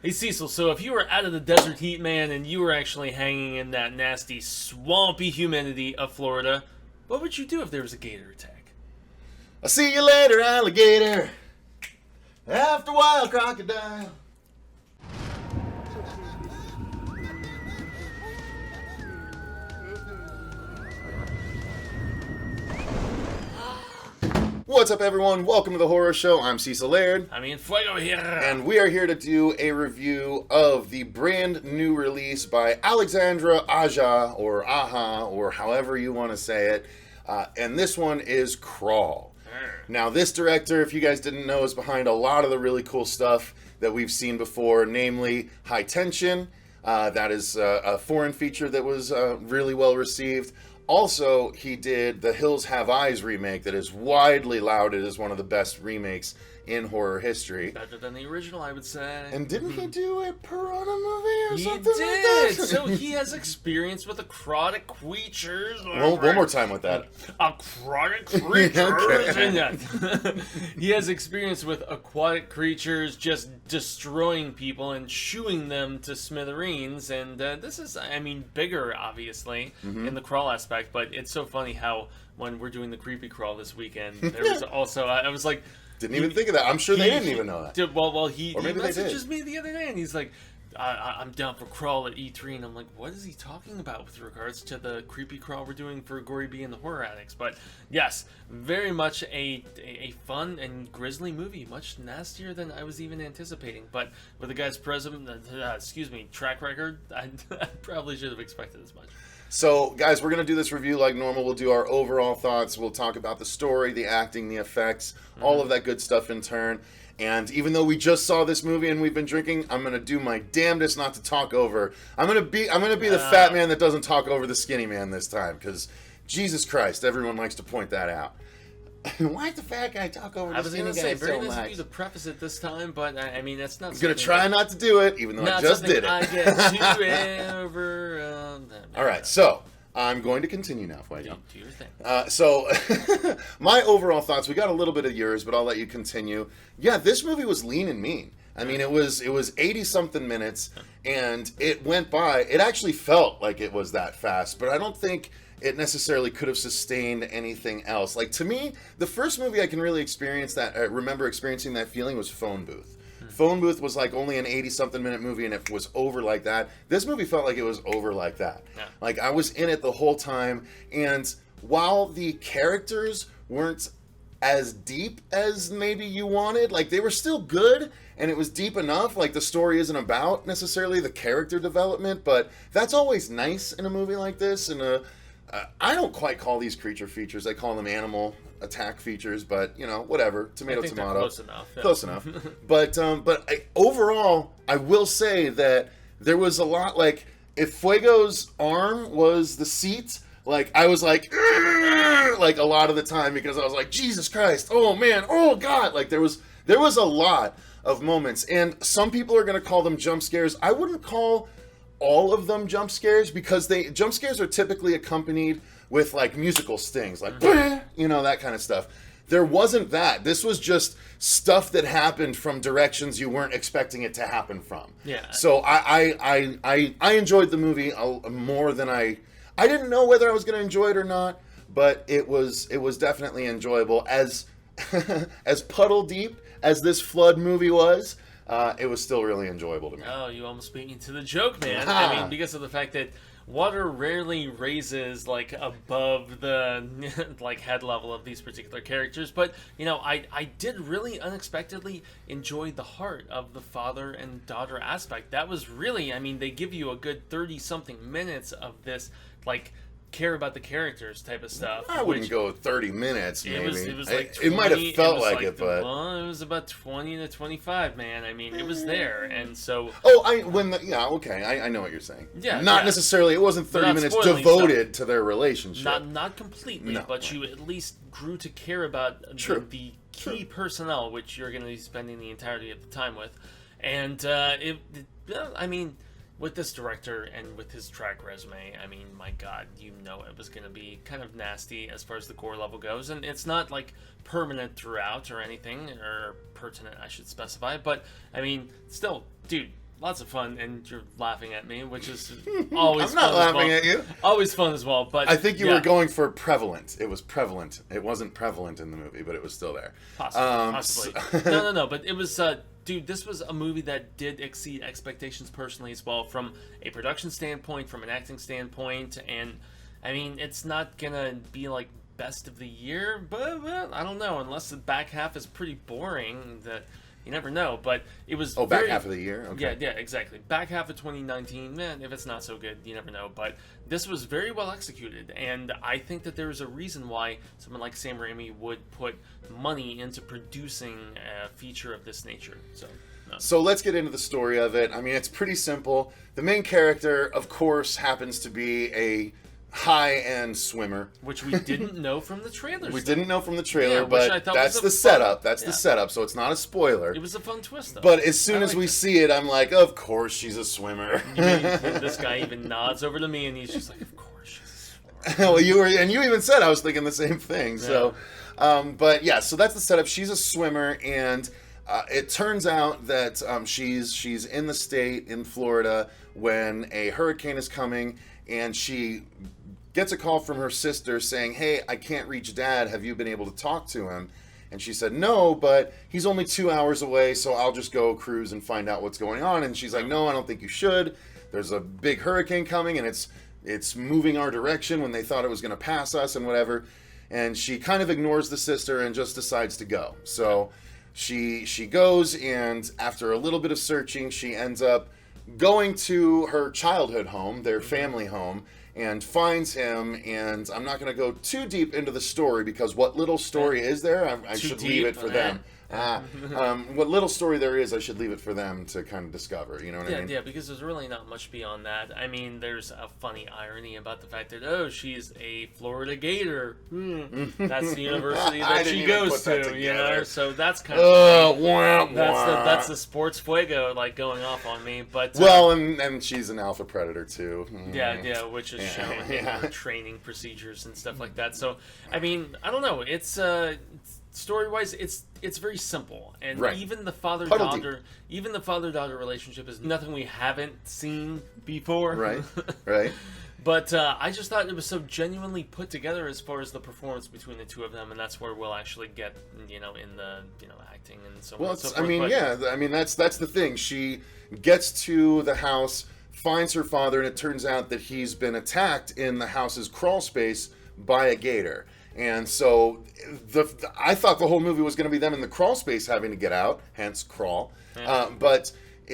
Hey Cecil, so if you were out of the desert heat, man, and you were actually hanging in that nasty, swampy humidity of Florida, what would you do if there was a gator attack? I'll see you later, alligator. After a while, crocodile. What's up, everyone? Welcome to the Horror Show. I'm Cecil Laird. I mean, Fuego here. And we are here to do a review of the brand new release by Alexandre Aja, or Aja, or however you want to say it. And this one is Crawl. Now, this director, if you guys didn't know, is behind a lot of the really cool stuff that we've seen before, namely High Tension. That is a foreign feature that was really well received. Also, he did the Hills Have Eyes remake that is widely lauded as one of the best remakes in horror history. Better than the original, I would say. And didn't he do a Piranha movie or He something did. like that? So he has experience with aquatic creatures. Well, one more time with that. Aquatic creatures. Okay. He has experience with aquatic creatures just destroying people and chewing them to smithereens. And this is, I mean, bigger, obviously, in the Crawl aspect. But it's so funny how when we're doing the Creepy Crawl this weekend, there was also, I was like, Didn't even think of that. I'm sure they didn't even know that. He maybe they did. messages me the other day, and he's like, I'm down for Crawl at E3, and I'm like, what is he talking about with regards to the Creepy Crawl we're doing for Gory B and the Horror Addicts? But yes, very much a fun and grisly movie, much nastier than I was even anticipating. But with the guy's track record, I probably should have expected as much. So, guys, we're going to do this review like normal. We'll do our overall thoughts. We'll talk about the story, the acting, the effects, all of that good stuff in turn. And even though we just saw this movie and we've been drinking, I'm going to do my damnedest not to talk over. I'm going to be the fat man that doesn't talk over the skinny man this time, because Jesus Christ, everyone likes to point that out. Why'd the fat guy talk over the skinny guy so much? I was going to say, very nice of you to preface it this time, but I mean, that's not. I'm going to try not to do it, even though I just did it. I get too over. All right, so I'm going to continue now, Fuego. Do your thing. So, my overall thoughts. We got a little bit of yours, but I'll let you continue. Yeah, this movie was lean and mean. I mean, it was 80-something minutes, and it went by. It actually felt like it was that fast, but I don't think it necessarily could have sustained anything else. Like, to me, the first movie I can really remember experiencing that feeling was Phone Booth. Phone Booth was like only an 80-something minute movie, and it was over like that. This movie felt like it was over like that. Yeah. Like, I was in it the whole time, and while the characters weren't as deep as maybe you wanted, like, they were still good, and it was deep enough. Like, the story isn't about necessarily the character development, but that's always nice in a movie like this. And I don't quite call these creature features. I call them animal attack features, but, you know, whatever. Tomato. Close enough. Yeah. Close enough. But overall, I will say that there was a lot, like, if Fuego's arm was the seat, like, I was like a lot of the time, because I was like, Jesus Christ, oh man, oh God. Like, there was a lot of moments, and some people are going to call them jump scares. I wouldn't call all of them jump scares, because jump scares are typically accompanied with, like, musical stings, like, you know, that kind of stuff. There wasn't that. This was just stuff that happened from directions you weren't expecting it to happen from. Yeah. So I enjoyed the movie more than I didn't know whether I was going to enjoy it or not, but it was definitely enjoyable. As puddle deep as this flood movie was, it was still really enjoyable to me. Oh, you almost beat me to the joke, man. I mean, because of the fact that water rarely raises, like, above the like head level of these particular characters, but, you know, I did really unexpectedly enjoy the heart of the father and daughter aspect. That was really, I mean, they give you a good 30-something minutes of this, like, care about the characters type of stuff. I wouldn't go 30 minutes, maybe. It was like 20, it might have felt like it, but well, it was about 20 to 25, man. I mean, it was there, and so. Oh, I know what you're saying. Yeah, not necessarily. It wasn't 30 minutes devoted to their relationship. Not completely, but you at least grew to care about the key personnel, which you're going to be spending the entirety of the time with, and I mean, with this director and with his track resume, I mean, my God, you know it was going to be kind of nasty as far as the gore level goes. And it's not, like, permanent throughout or anything, or pertinent, I should specify. But, I mean, still, dude, lots of fun, and you're laughing at me, which is always I'm not fun laughing as at you. Always fun as well. But I think you were going for prevalent. It was prevalent. It wasn't prevalent in the movie, but it was still there. Possibly. No. But it was, dude, this was a movie that did exceed expectations personally as well, from a production standpoint, from an acting standpoint, and I mean, it's not gonna be like best of the year, but I don't know, unless the back half is pretty boring. That you never know. But it was back half of the year. Okay. Yeah, exactly. Back half of 2019. Man, if it's not so good, you never know. But this was very well executed, and I think that there is a reason why someone like Sam Raimi would put money into producing a feature of this nature. So let's get into the story of it. I mean, it's pretty simple. The main character, of course, happens to be a high-end swimmer, which we didn't know from the trailers. We didn't know from the trailer, Yeah, but that's the setup. That's the setup, so it's not a spoiler. It was a fun twist, though. But as soon as we see it, I'm like, of course she's a swimmer. This guy even nods over to me, and he's just like, of course she's a swimmer. Well, you even said I was thinking the same thing. So, but yeah, so that's the setup. She's a swimmer, and it turns out that she's in the state in Florida when a hurricane is coming, and she gets a call from her sister saying, "Hey, I can't reach Dad. Have you been able to talk to him?" And she said, "No, but he's only 2 hours away, so I'll just go cruise and find out what's going on." And she's like, "No, I don't think you should. There's a big hurricane coming, and it's moving our direction when they thought it was going to pass us and whatever." And she kind of ignores the sister and just decides to go. So she goes, and after a little bit of searching, she ends up going to her childhood home, their family home, and finds him. And I'm not going to go too deep into the story, because what little story is there, I should leave it for them. What little story there is, I should leave it for them to kind of discover. You know what I mean? Yeah, because there's really not much beyond that. I mean, there's a funny irony about the fact that, she's a Florida Gator. That's the university that she goes to, you know? So that's kind of that's the sports fuego, like, going off on me. But and she's an alpha predator too. Yeah, which is shown in her training procedures and stuff like that. So, I mean, I don't know. It's story-wise, it's very simple, and even the father-daughter relationship is nothing we haven't seen before. Right. But I just thought it was so genuinely put together as far as the performance between the two of them, and that's where we'll actually get, in the acting and so on and so forth. That's the thing. She gets to the house, finds her father, and it turns out that he's been attacked in the house's crawl space by a gator. And so I thought the whole movie was going to be them in the crawl space having to get out, hence crawl. Yeah. But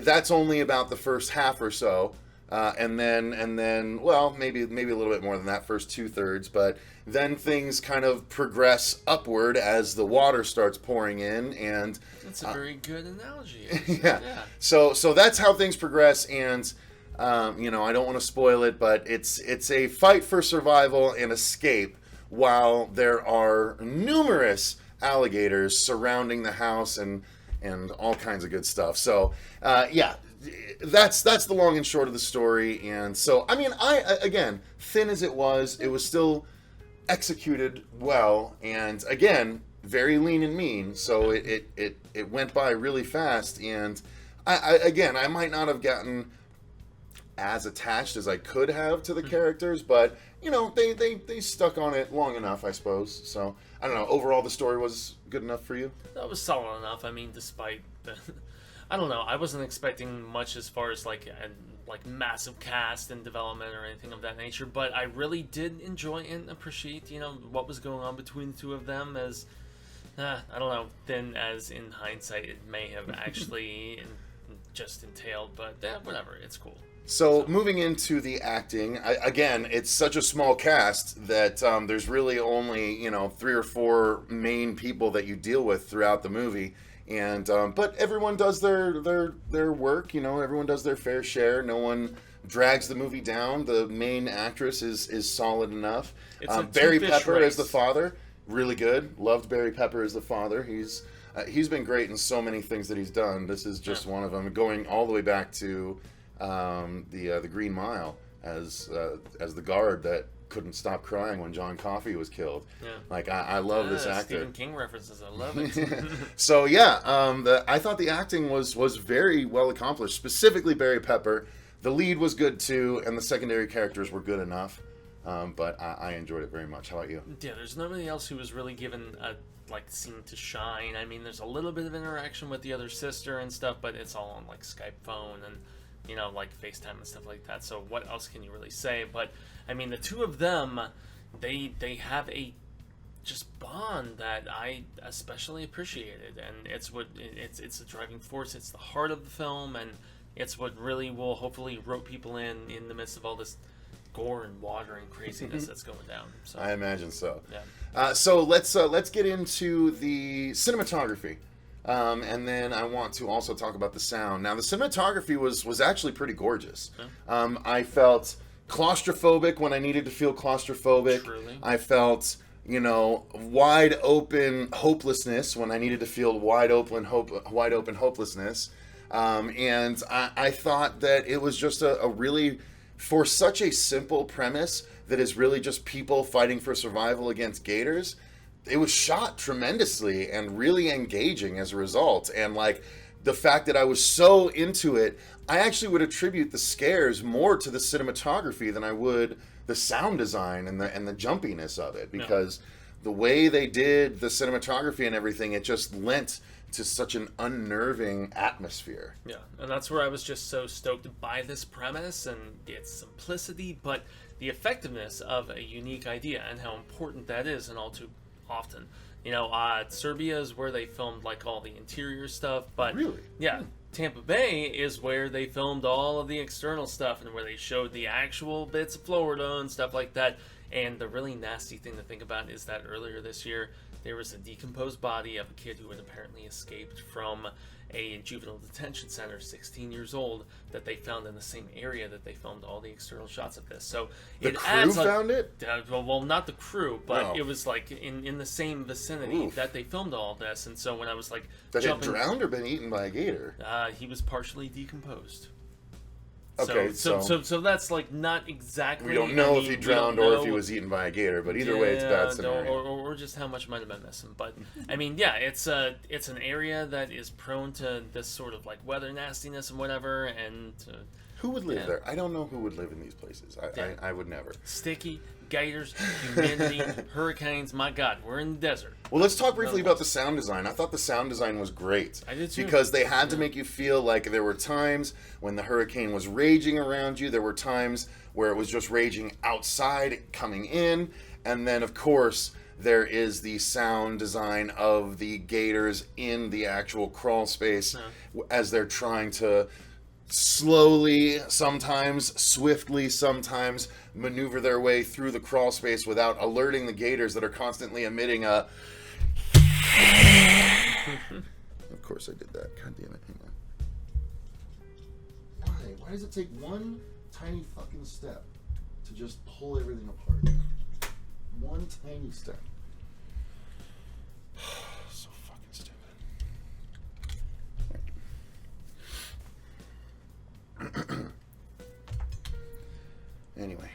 that's only about the first half or so. And then, well, maybe a little bit more than that, first 2/3. But then things kind of progress upward as the water starts pouring in. And that's a very good analogy. Yeah. So that's how things progress. And I don't want to spoil it, but it's a fight for survival and escape, while there are numerous alligators surrounding the house and all kinds of good stuff. So, that's the long and short of the story. And so, I mean, again, thin as it was still executed well. And again, very lean and mean. So it went by really fast. And I might not have gotten as attached as I could have to the characters, but they stuck on it long enough, I suppose. So I don't know. Overall, the story was good enough for you? That was solid enough. I mean, despite the, I don't know. I wasn't expecting much as far as like massive cast and development or anything of that nature, but I really did enjoy and appreciate what was going on between the two of them. As I don't know, thin as in hindsight it may have actually just entailed, but whatever. It's cool. So moving into the acting, again, it's such a small cast that there's really only 3 or 4 main people that you deal with throughout the movie, and but everyone does their work. Everyone does their fair share. No one drags the movie down. The main actress is solid enough. Barry Pepper as the father, really good. Loved Barry Pepper as the father. He's been great in so many things that he's done. This is just one of them, going all the way back to the Green Mile as the guard that couldn't stop crying when John Coffey was killed. Yeah. Like, I love this actor. Stephen King references. I love it. So, yeah, I thought the acting was very well accomplished. Specifically, Barry Pepper. The lead was good, too, and the secondary characters were good enough. But I enjoyed it very much. How about you? Yeah, there's nobody else who was really given a scene to shine. I mean, there's a little bit of interaction with the other sister and stuff, but it's all on like Skype phone and like FaceTime and stuff like that. So what else can you really say? But I mean, the two of them, they have a just bond that I especially appreciated, and it's the driving force. It's the heart of the film, and it's what really will hopefully rope people in the midst of all this gore and water and craziness that's going down. So I imagine so. Yeah. So let's get into the cinematography, and then I want to also talk about the sound. Now, the cinematography was actually pretty gorgeous. Yeah. I felt claustrophobic when I needed to feel claustrophobic. Truly. I felt wide open hopelessness when I needed to feel wide open hopelessness. And I thought that it was just a really, for such a simple premise that is really just people fighting for survival against gators, it was shot tremendously and really engaging as a result. And like the fact that I was so into it, I actually would attribute the scares more to the cinematography than I would the sound design and the jumpiness of it, because the way they did the cinematography and everything, it just lent to such an unnerving atmosphere. Yeah, and that's where I was just so stoked by this premise and its simplicity, but the effectiveness of a unique idea and how important that is, and all too often. Serbia is where they filmed like all the interior stuff, but really, yeah, Tampa Bay is where they filmed all of the external stuff and where they showed the actual bits of Florida and stuff like that. And the really nasty thing to think about is that earlier this year, there was a decomposed body of a kid who had apparently escaped from a juvenile detention center, 16 years old, that they found in the same area that they filmed all the external shots of this. So the crew found it? Well, not the crew, but No. it was like in the same vicinity that they filmed all of this. And so when I was like that had drowned or been eaten by a gator? He was partially decomposed. Okay, so that's like not exactly. We don't know if he drowned or if he was eaten by a gator, but either way, it's a bad scenario. Or just how much might have been missing. But I mean, yeah, it's an area that is prone to this sort of like weather nastiness and whatever. And who would live there? I don't know who would live in these places. I would never. Sticky, gators, humidity, hurricanes. My God, we're in the desert. Well, let's talk briefly about the sound design. I thought the sound design was great. I did too. Because they had to make you feel like there were times when the hurricane was raging around you. There were times where it was just raging outside, coming in. And then, of course, there is the sound design of the gators in the actual crawl space as they're trying to slowly, sometimes swiftly, sometimes maneuver their way through the crawl space without alerting the gators that are constantly emitting a... Of course I did that. God damn it. Hang on. Why does it take one tiny fucking step to just pull everything apart? One tiny step. So fucking stupid. Anyway.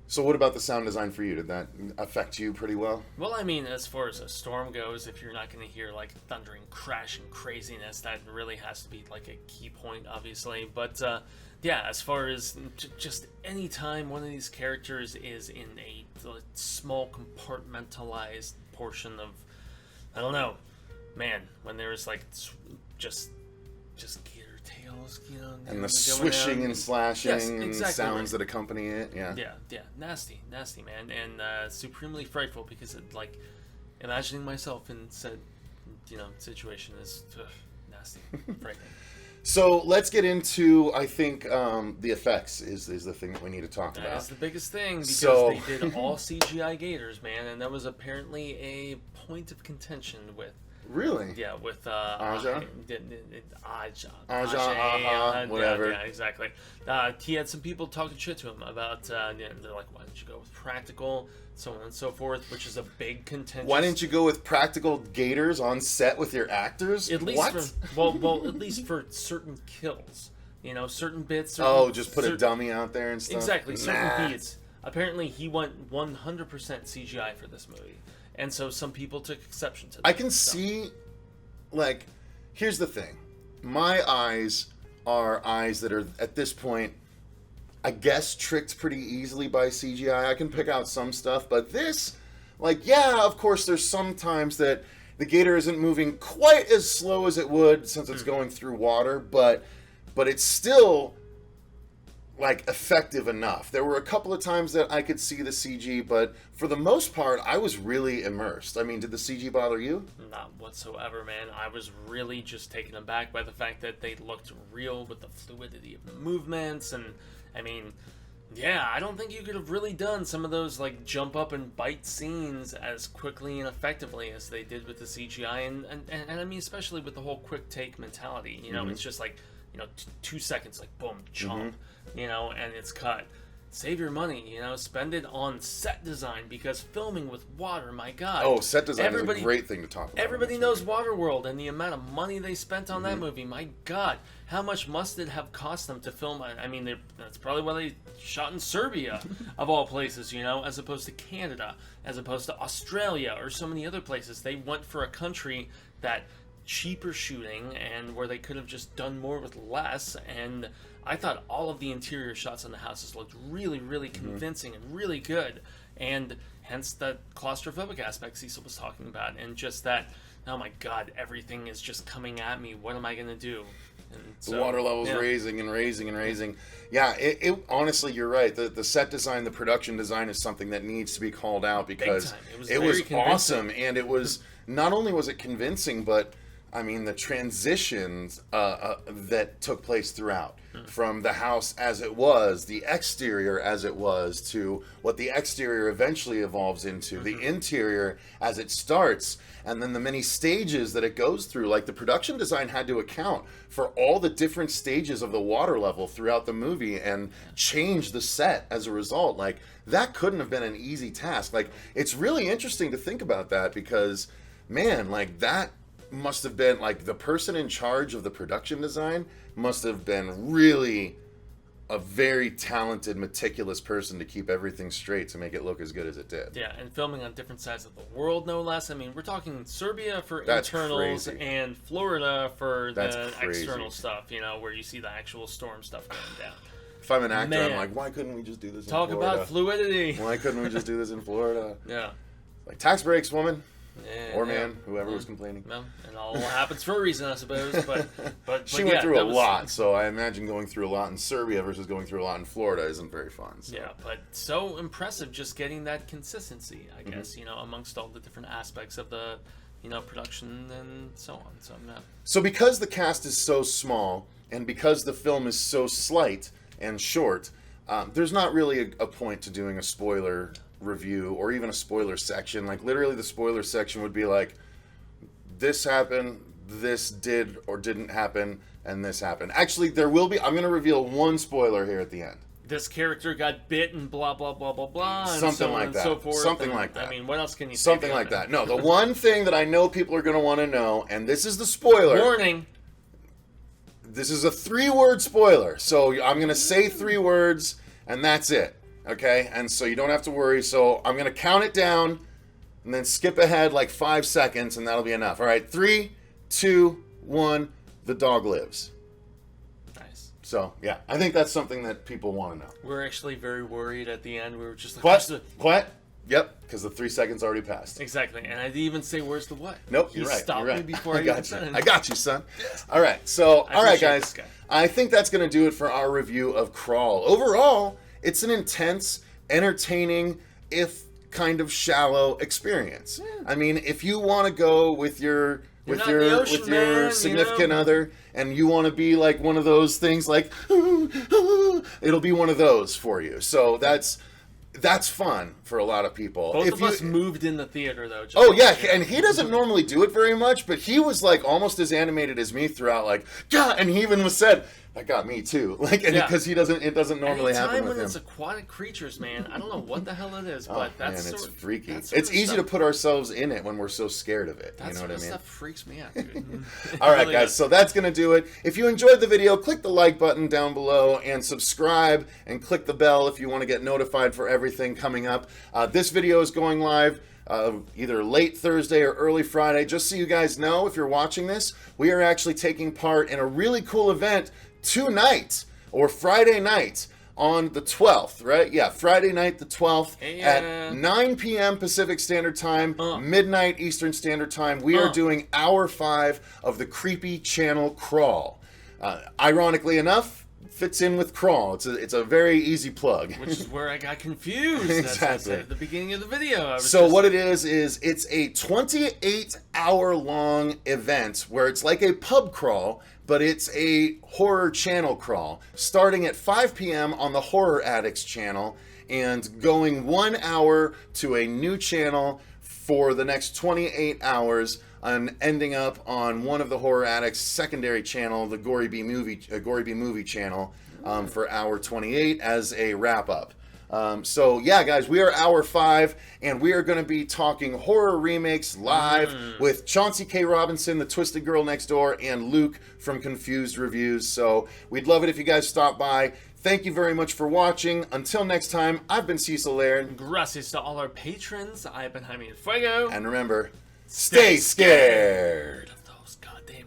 So what about the sound design for you? Did that affect you pretty well? Well, I mean, as far as a storm goes, if you're not going to hear like thundering crash and craziness, that really has to be like a key point, obviously. But yeah, as far as just any time one of these characters is in a small compartmentalized portion of, I don't know, man, when there's like just gator tails, and the swishing and slashing and sounds right. that accompany it, yeah, nasty, man, and supremely frightful because it, like, imagining myself in said, situation is nasty, frightening. So let's get into, I think, the effects is the thing that we need to talk about. That's the biggest thing, because they did all CGI gators, man, and that was apparently a point of contention with. Really? Yeah, with Aja, whatever. Yeah, exactly. He had some people talking shit to him about. They're like, "Why didn't you go with practical?" So on and so forth, which is a big contention. Why didn't you go with practical gators on set with your actors? At least at least for certain kills, certain bits. Just put a dummy out there and stuff. Exactly, certain beats. apparently he went 100% CGI for this movie. And so some people took exception to that. I can see, like, here's the thing. My eyes are eyes that are, at this point, I guess, tricked pretty easily by CGI. I can pick out some stuff, but this, like, yeah, of course, there's some times that the gator isn't moving quite as slow as it would since it's going through water, but it's still, like, effective enough. There were a couple of times that I could see the CG, but for the most part, I was really immersed. I mean, did the CG bother you? Not whatsoever, man. I was really just taken aback by the fact that they looked real with the fluidity of the movements, and, I mean, yeah, I don't think you could have really done some of those, like, jump up and bite scenes as quickly and effectively as they did with the CGI, and I mean, especially with the whole quick take mentality, you know, it's just like, you know, 2 seconds, like, boom, chomp, you know, and it's cut. Save your money, you know, spend it on set design, because filming with water, my God. Oh, set design is a great thing to talk about. Everybody knows Waterworld, and the amount of money they spent on that movie, my God. How much must it have cost them to film? I mean, that's probably why they shot in Serbia, of all places, you know, as opposed to Canada, as opposed to Australia, or so many other places. They went for a country that cheaper shooting, and where they could have just done more with less, and I thought all of the interior shots on the houses looked really, really convincing and really good, and hence the claustrophobic aspect Cecil was talking about, and just that, oh my God, everything is just coming at me, what am I going to do? And so, the water level's raising and raising and raising. Yeah, it honestly, you're right. The set design, the production design is something that needs to be called out, because it was awesome, and it was, not only was it convincing, but I mean, the transitions that took place throughout, from the house as it was, the exterior as it was, to what the exterior eventually evolves into, the interior as it starts, and then the many stages that it goes through. Like, the production design had to account for all the different stages of the water level throughout the movie and change the set as a result. Like, that couldn't have been an easy task. Like, it's really interesting to think about that, because, man, like, that must have been, like, the person in charge of the production design must have been really a very talented, meticulous person to keep everything straight to make it look as good as it did. Yeah, and filming on different sides of the world, no less. I mean, we're talking Serbia for internals and Florida for the external stuff, you know, where you see the actual storm stuff going down. If I'm an actor, I'm like, why couldn't we just do this in Florida? Talk about fluidity. Why couldn't we just do this in Florida? Yeah. Like, tax breaks, woman. Yeah, or man, whoever was complaining. No, it all happens for a reason, I suppose. But she went through a lot, so I imagine going through a lot in Serbia versus going through a lot in Florida isn't very fun. So. Yeah, but so impressive just getting that consistency, I guess, you know, amongst all the different aspects of the, you know, production and so on. So, yeah. So because the cast is so small, and because the film is so slight and short, there's not really a point to doing a spoiler review or even a spoiler section. Like, literally the spoiler section would be like, this happened, this did or didn't happen, and this happened. Actually, there will be, I'm going to reveal one spoiler here at the end. This character got bit and blah, blah, blah, blah, blah, and something so on like and that. so forth. Something like that. I mean, what else can you say? Something like that. No, the one thing that I know people are going to want to know, and this is the spoiler. Warning. This is a 3-word spoiler. So I'm going to say 3 words, and that's it. Okay? And so you don't have to worry. So I'm going to count it down and then skip ahead like 5 seconds, and that'll be enough. All right? 3, 2, 1. The dog lives. Nice. So, yeah. I think that's something that people want to know. We're actually very worried at the end. We were just like, What? Yep, because the 3 seconds already passed. Exactly. And I didn't even say, where's the what? Nope, you you're right. Stopped me before I got even you. said I got you, son. All right, so, all right, guys. I think that's going to do it for our review of Crawl. Overall, it's an intense, entertaining, if kind of shallow experience. Yeah. I mean, if you want to go with your significant other, and you want to be like one of those things, like it'll be one of those for you. So that's fun for a lot of people. Both of us moved in the theater, though. And he doesn't normally do it very much, but he was like almost as animated as me throughout, like, yeah, and he even was said, That got me too. Like, because it doesn't normally happen with when him. It's aquatic creatures, man. I don't know what the hell it is, Oh, but that's man, it's freaky. It's easy to put ourselves in it when we're so scared of it. You know what I mean? Stuff freaks me out, dude. All right, guys. So that's gonna do it. If you enjoyed the video, click the like button down below and subscribe, and click the bell if you want to get notified for everything coming up. This video is going live either late Thursday or early Friday. Just so you guys know, if you're watching this, we are actually taking part in a really cool event tonight, or Friday night, on the 12th, right? Yeah, Friday night the 12th at 9 p.m. Pacific Standard Time, midnight Eastern Standard Time. We are doing hour 5 of the Creepy Channel Crawl. Ironically enough, fits in with Crawl. It's a very easy plug. Which is where I got confused. Exactly. At the beginning of the video. So what it is it's a 28-hour-long event where it's like a pub crawl, but it's a horror channel crawl, starting at 5 p.m. on the Horror Addicts channel and going 1 hour to a new channel for the next 28 hours. And ending up on one of the Horror Addicts' secondary channel, the Gory B Movie channel, for hour 28 as a wrap up. So yeah, guys, we are hour 5, and we are going to be talking horror remakes live with Chauncey K. Robinson, the Twisted Girl Next Door, and Luke from Confused Reviews. So we'd love it if you guys stop by. Thank you very much for watching. Until next time, I've been Cecil Laird. Gracias to all our patrons. I've been Jaime Fuego. And remember, stay scared. Of those goddamn